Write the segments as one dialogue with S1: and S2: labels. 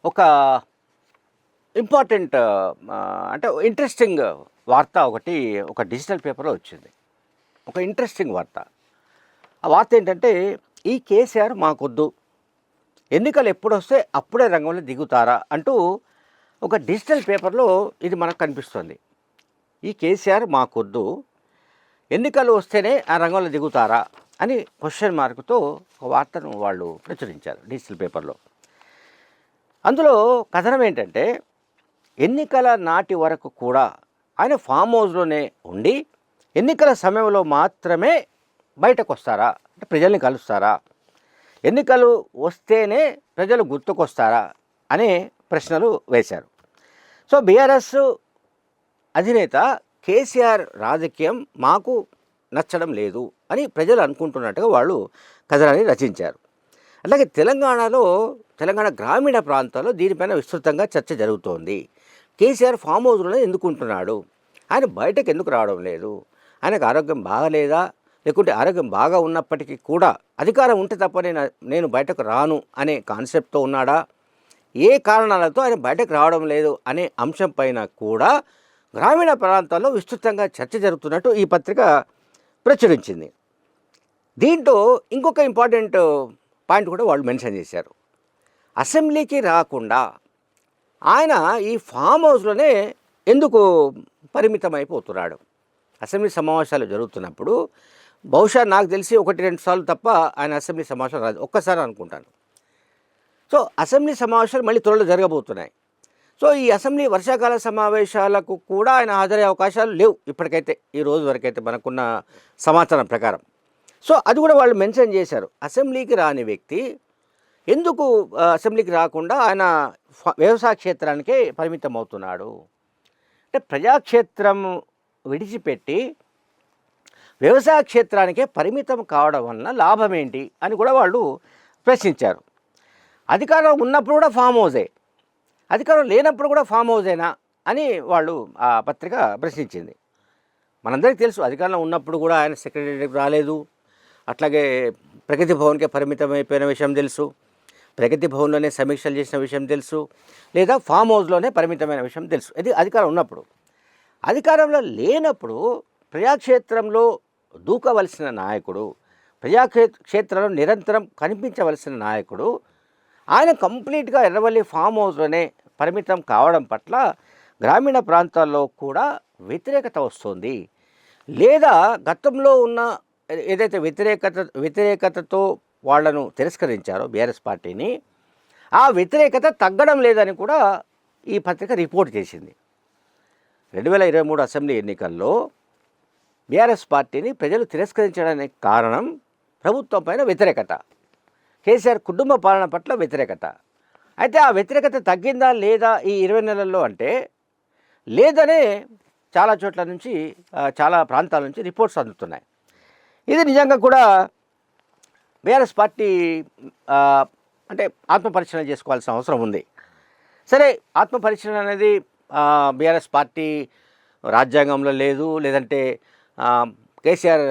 S1: ఒక ఇంపార్టెంట్ అంటే ఇంట్రెస్టింగ్ వార్త ఒకటి ఒక డిజిటల్ పేపర్లో వచ్చింది. ఒక ఇంట్రెస్టింగ్ వార్త. ఆ వార్త ఏంటంటే, ఈ కేసీఆర్ మాకొద్దు, ఎన్నికలు ఎప్పుడొస్తే అప్పుడే రంగంలో దిగుతారా అంటూ ఒక డిజిటల్ పేపర్లో ఇది మనకు కనిపిస్తుంది. ఈ కేసీఆర్ మాకొద్దు, ఎన్నికలు వస్తేనే ఆ రంగంలో దిగుతారా అని క్వశ్చన్ మార్కుతో ఒక వార్తను వాళ్ళు ప్రచురించారు డిజిటల్ పేపర్లో. అందులో కథనం ఏంటంటే, ఎన్నికల నాటి వరకు కూడా ఆయన ఫామ్ హౌస్లోనే ఉండి ఎన్నికల సమయంలో మాత్రమే బయటకు వస్తారా, అంటే ప్రజల్ని కలుస్తారా, ఎన్నికలు వస్తేనే ప్రజలు గుర్తుకొస్తారా అనే ప్రశ్నలు వేశారు. సో బీఆర్ఎస్ అధినేత కేసీఆర్ రాజకీయం మాకు నచ్చడం లేదు అని ప్రజలు అనుకుంటున్నట్టుగా వాళ్ళు కథనాన్ని రచించారు. అలాగే తెలంగాణ గ్రామీణ ప్రాంతాల్లో దీనిపైన విస్తృతంగా చర్చ జరుగుతోంది. కేసీఆర్ ఫామ్ హౌస్లోనే ఎందుకుంటున్నాడు, ఆయన బయటకు ఎందుకు రావడం లేదు, ఆయనకు ఆరోగ్యం బాగలేదా, లేకుంటే ఆరోగ్యం బాగా ఉన్నప్పటికీ కూడా అధికారం ఉంటే తప్ప నేను బయటకు రాను అనే కాన్సెప్ట్తో ఉన్నాడా, ఏ కారణాలతో ఆయన బయటకు రావడం లేదు అనే అంశం పైన కూడా గ్రామీణ ప్రాంతాల్లో విస్తృతంగా చర్చ జరుగుతున్నట్టు ఈ పత్రిక ప్రచురించింది. దీంట్లో ఇంకొక ఇంపార్టెంట్ పాయింట్ కూడా వాళ్ళు మెన్షన్ చేశారు. అసెంబ్లీకి రాకుండా ఆయన ఈ ఫామ్ హౌస్లోనే ఎందుకు పరిమితం అయిపోతున్నాడు. అసెంబ్లీ సమావేశాలు జరుగుతున్నప్పుడు బహుశా నాకు తెలిసి 1-2 సార్లు తప్ప ఆయన అసెంబ్లీ సమావేశాలు రాదు, ఒక్కసారి అనుకుంటాను. సో అసెంబ్లీ సమావేశాలు మళ్ళీ త్వరలో జరగబోతున్నాయి. సో ఈ అసెంబ్లీ వర్షాకాల సమావేశాలకు కూడా ఆయన హాజరయ్యే అవకాశాలు లేవు ఇప్పటికైతే, ఈ రోజు వరకైతే మనకున్న సమాచారం ప్రకారం. సో అది కూడా వాళ్ళు మెన్షన్ చేశారు. అసెంబ్లీకి రాని వ్యక్తి ఎందుకు అసెంబ్లీకి రాకుండా ఆయన వ్యవసాయ క్షేత్రానికే పరిమితం అవుతున్నాడు, అంటే ప్రజాక్షేత్రం విడిచిపెట్టి వ్యవసాయ క్షేత్రానికే పరిమితం కావడం వలన లాభం ఏంటి అని కూడా వాళ్ళు ప్రశ్నించారు. అధికారం ఉన్నప్పుడు కూడా ఫామ్ హౌసే, అధికారం లేనప్పుడు కూడా ఫామ్ హౌసేనా అని వాళ్ళు ఆ పత్రిక ప్రశ్నించింది. మనందరికీ తెలుసు, అధికారంలో ఉన్నప్పుడు కూడా ఆయన సెక్రటరీకి రాలేదు, అట్లాగే ప్రగతి భవన్కే పరిమితం అయిపోయిన విషయం తెలుసు, ప్రగతి భవన్లోనే సమీక్షలు చేసిన విషయం తెలుసు, లేదా ఫామ్ హౌస్లోనే పరిమితమైన విషయం తెలుసు. ఇది అధికారం ఉన్నప్పుడు. అధికారంలో లేనప్పుడు ప్రజాక్షేత్రంలో దూకవలసిన నాయకుడు, ప్రజాక్షేత్రంలో నిరంతరం కనిపించవలసిన నాయకుడు ఆయన కంప్లీట్గా ఎర్రవల్లి ఫామ్ హౌస్లోనే పరిమితం కావడం పట్ల గ్రామీణ ప్రాంతాల్లో కూడా వ్యతిరేకత వస్తుంది. లేదా గతంలో ఉన్న ఏదైతే వ్యతిరేకతతో వాళ్లను తిరస్కరించారో బీఆర్ఎస్ పార్టీని, ఆ వ్యతిరేకత తగ్గడం లేదని కూడా ఈ పత్రిక రిపోర్ట్ చేసింది. 2023 అసెంబ్లీ ఎన్నికల్లో బీఆర్ఎస్ పార్టీని ప్రజలు తిరస్కరించడానికి కారణం ప్రభుత్వం పైన వ్యతిరేకత, కేసీఆర్ కుటుంబ పాలన పట్ల వ్యతిరేకత. అయితే ఆ వ్యతిరేకత తగ్గిందా లేదా ఈ 20 నెలల్లో అంటే లేదనే చాలా చోట్ల నుంచి, చాలా ప్రాంతాల నుంచి రిపోర్ట్స్ అందుతున్నాయి. ఇది నిజంగా కూడా బీఆర్ఎస్ పార్టీ అంటే ఆత్మపరిశీలన చేసుకోవాల్సిన అవసరం ఉంది. సరే, ఆత్మపరిశీలన అనేది బీఆర్ఎస్ పార్టీ రాజ్యాంగంలో లేదు, లేదంటే కేసీఆర్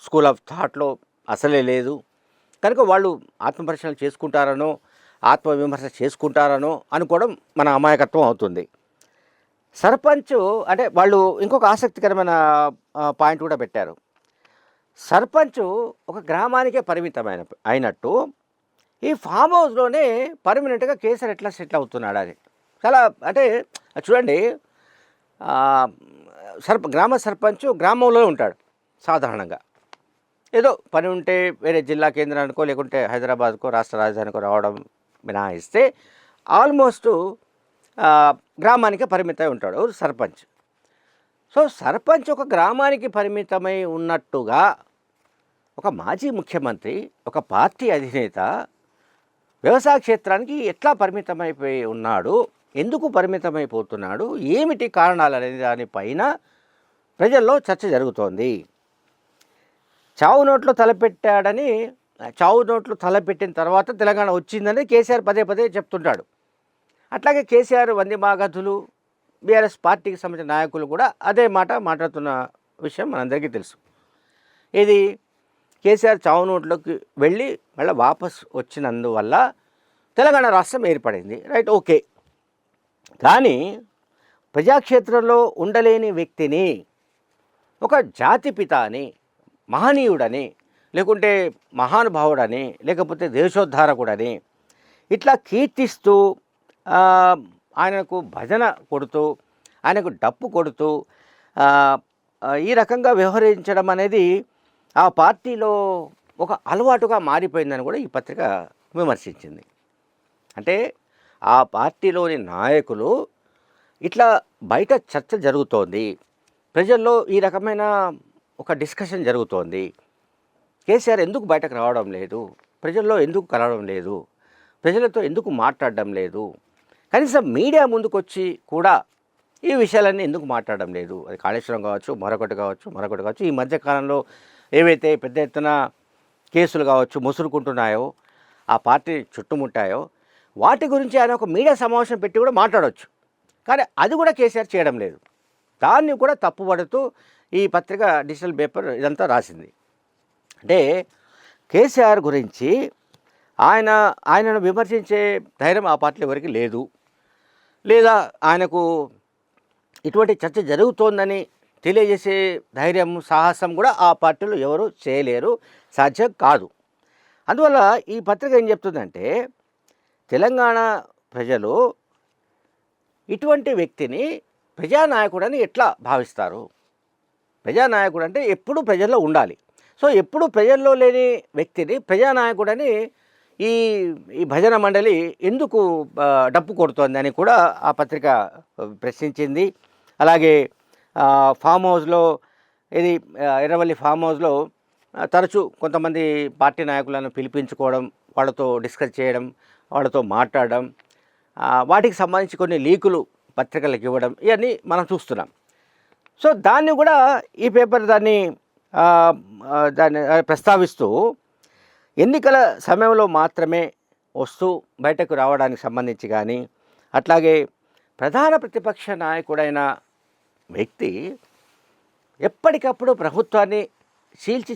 S1: స్కూల్ ఆఫ్ థాట్లో అసలే లేదు. కనుక వాళ్ళు ఆత్మపరిశీలన చేసుకుంటారనో, ఆత్మవిమర్శ చేసుకుంటారనో అనుకోవడం మన అమాయకత్వం అవుతుంది. సర్పంచ్ అంటే వాళ్ళు ఇంకొక ఆసక్తికరమైన పాయింట్ కూడా పెట్టారు. సర్పంచ్ ఒక గ్రామానికే అయినట్టు ఈ ఫామ్ హౌస్లోనే పర్మనెంట్గా కేసీఆర్ ఎట్లా సెటిల్ అవుతున్నాడు అని చాలా, అంటే చూడండి, గ్రామ సర్పంచ్ గ్రామంలో ఉంటాడు సాధారణంగా. ఏదో పని ఉంటే వేరే జిల్లా కేంద్రానికో లేకుంటే హైదరాబాద్కో రాష్ట్ర రాజధానికో రావడం మినహాయిస్తే ఆల్మోస్ట్ గ్రామానికి పరిమితమై ఉంటాడు సర్పంచ్. సో సర్పంచ్ ఒక గ్రామానికి పరిమితమై ఉన్నట్టుగా ఒక మాజీ ముఖ్యమంత్రి, ఒక పార్టీ అధినేత వ్యవసాయ క్షేత్రానికి ఎట్లా పరిమితమైపోయి ఉన్నాడు, ఎందుకు పరిమితమైపోతున్నాడు, ఏమిటి కారణాలు అనే దానిపైన ప్రజల్లో చర్చ జరుగుతోంది. చావు నోట్లో తలపెట్టిన తర్వాత తెలంగాణ వచ్చిందని కేసీఆర్ పదే పదే చెప్తుంటాడు. అట్లాగే కేసీఆర్ వంది మాగధులు, బీఆర్ఎస్ పార్టీకి సంబంధించిన నాయకులు కూడా అదే మాట మాట్లాడుతున్న విషయం మనందరికీ తెలుసు. ఇది కేసీఆర్ చావు నోట్లోకి వెళ్ళి మళ్ళీ వాపస్ వచ్చినందువల్ల తెలంగాణ రాష్ట్రం ఏర్పడింది, రైట్, ఓకే. కానీ ప్రజాక్షేత్రంలో ఉండలేని వ్యక్తిని ఒక జాతిపిత అని, మహనీయుడని, లేకుంటే మహానుభావుడని, లేకపోతే దేశోద్ధారకుడని ఇట్లా కీర్తిస్తూ ఆయనకు భజన కొడుతూ, ఆయనకు డప్పు కొడుతూ ఈ రకంగా వ్యవహరించడం అనేది ఆ పార్టీలో ఒక అలవాటుగా మారిపోయిందని కూడా ఈ పత్రిక విమర్శించింది. అంటే ఆ పార్టీలోని నాయకులు ఇట్లా బయట చర్చ జరుగుతోంది, ప్రజల్లో ఈ రకమైన ఒక డిస్కషన్ జరుగుతోంది, కేసీఆర్ ఎందుకు బయటకు రావడం లేదు, ప్రజల్లో ఎందుకు కలవడం లేదు, ప్రజలతో ఎందుకు మాట్లాడడం లేదు, కనీసం మీడియా ముందుకొచ్చి కూడా ఈ విషయాలన్నీ ఎందుకు మాట్లాడడం లేదు, అది కాళేశ్వరం కావచ్చు, మరొకటి కావచ్చు. ఈ మధ్యకాలంలో ఏవైతే పెద్ద ఎత్తున కేసులు కావచ్చు ముసురుకుంటున్నాయో, ఆ పార్టీ చుట్టుముట్టాయో, వాటి గురించి ఆయన ఒక మీడియా సమావేశం పెట్టి కూడా మాట్లాడవచ్చు. కానీ అది కూడా కేసీఆర్ చేయడం లేదు. దాన్ని కూడా తప్పుపడుతూ ఈ పత్రిక డిజిటల్ పేపర్ ఇదంతా రాసింది. అంటే కేసీఆర్ గురించి ఆయనను విమర్శించే ధైర్యం ఆ పార్టీలో ఎవరికి లేదు, లేదా ఆయనకు ఇటువంటి చర్చ జరుగుతోందని తెలియజేసే ధైర్యం, సాహసం కూడా ఆ పార్టీలో ఎవరు చేయలేరు, సాధ్యం కాదు. అందువల్ల ఈ పత్రిక ఏం చెప్తుందంటే, తెలంగాణ ప్రజలు ఇటువంటి వ్యక్తిని ప్రజానాయకుడని ఎట్లా భావిస్తారు? ప్రజానాయకుడు అంటే ఎప్పుడూ ప్రజల్లో ఉండాలి. సో ఎప్పుడు ప్రజల్లో లేని వ్యక్తిని ప్రజానాయకుడని ఈ భజన మండలి ఎందుకు డప్పు కొడుతోంది అని కూడా ఆ పత్రిక ప్రశ్నించింది. అలాగే ఫామ్ హౌస్లో, ఇది ఎర్రవల్లి ఫామ్ హౌస్లో తరచూ కొంతమంది పార్టీ నాయకులను పిలిపించుకోవడం, వాళ్ళతో డిస్కస్ చేయడం, వాళ్ళతో మాట్లాడడం, వాటికి సంబంధించి కొన్ని లీకులు పత్రికలకు ఇవ్వడం, ఇవన్నీ మనం చూస్తున్నాం. సో దాన్ని కూడా ఈ పేపర్ దాన్ని ప్రస్తావిస్తూ ఎన్నికల సమయంలో మాత్రమే వస్తూ బయటకు రావడానికి సంబంధించి కానీ, అట్లాగే ప్రధాన ప్రతిపక్ష నాయకుడైన వ్యక్తి ఎప్పటికప్పుడు ప్రభుత్వాన్ని చీల్చి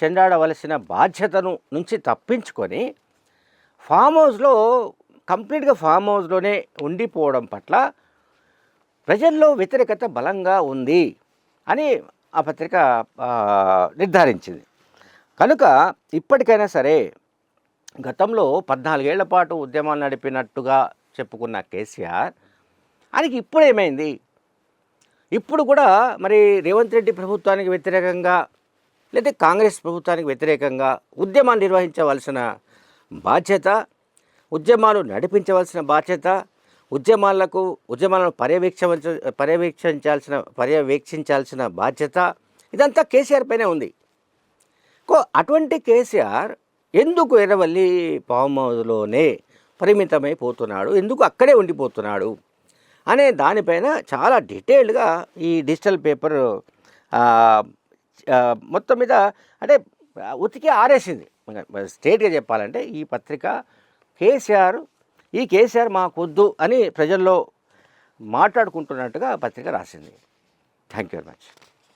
S1: చెండాడవలసిన బాధ్యతను నుంచి తప్పించుకొని కంప్లీట్గా ఫామ్ హౌస్లోనే ఉండిపోవడం పట్ల ప్రజల్లో వ్యతిరేకత బలంగా ఉంది అని ఆ పత్రిక నిర్ధారించింది. కనుక ఇప్పటికైనా సరే, గతంలో 14 ఏళ్ల పాటు ఉద్యమాలు నడిపినట్టుగా చెప్పుకున్న కేసీఆర్, ఆయనకి ఇప్పుడు ఏమైంది? ఇప్పుడు కూడా మరి రేవంత్ రెడ్డి ప్రభుత్వానికి వ్యతిరేకంగా, లేదా కాంగ్రెస్ ప్రభుత్వానికి వ్యతిరేకంగా ఉద్యమాన్ని నిర్వహించవలసిన బాధ్యత, ఉద్యమాలు నడిపించవలసిన బాధ్యత, ఉద్యమాలను పర్యవేక్షించాల్సిన బాధ్యత, ఇదంతా కేసీఆర్ పైనే ఉంది. అటువంటి కేసీఆర్ ఎందుకు ఎర్రవల్లి ఫామ్ హౌస్లోనే పరిమితమైపోతున్నాడు, ఎందుకు అక్కడే ఉండిపోతున్నాడు అనే దానిపైన చాలా డీటెయిల్డ్గా ఈ డిజిటల్ పేపర్ మొత్తం మీద అంటే ఉతికి ఆరేసింది. స్ట్రేట్గా చెప్పాలంటే ఈ పత్రిక కేసీఆర్ మాకొద్దు అని ప్రజల్లో మాట్లాడుకుంటున్నట్టుగా పత్రిక రాసింది. Thank you very much.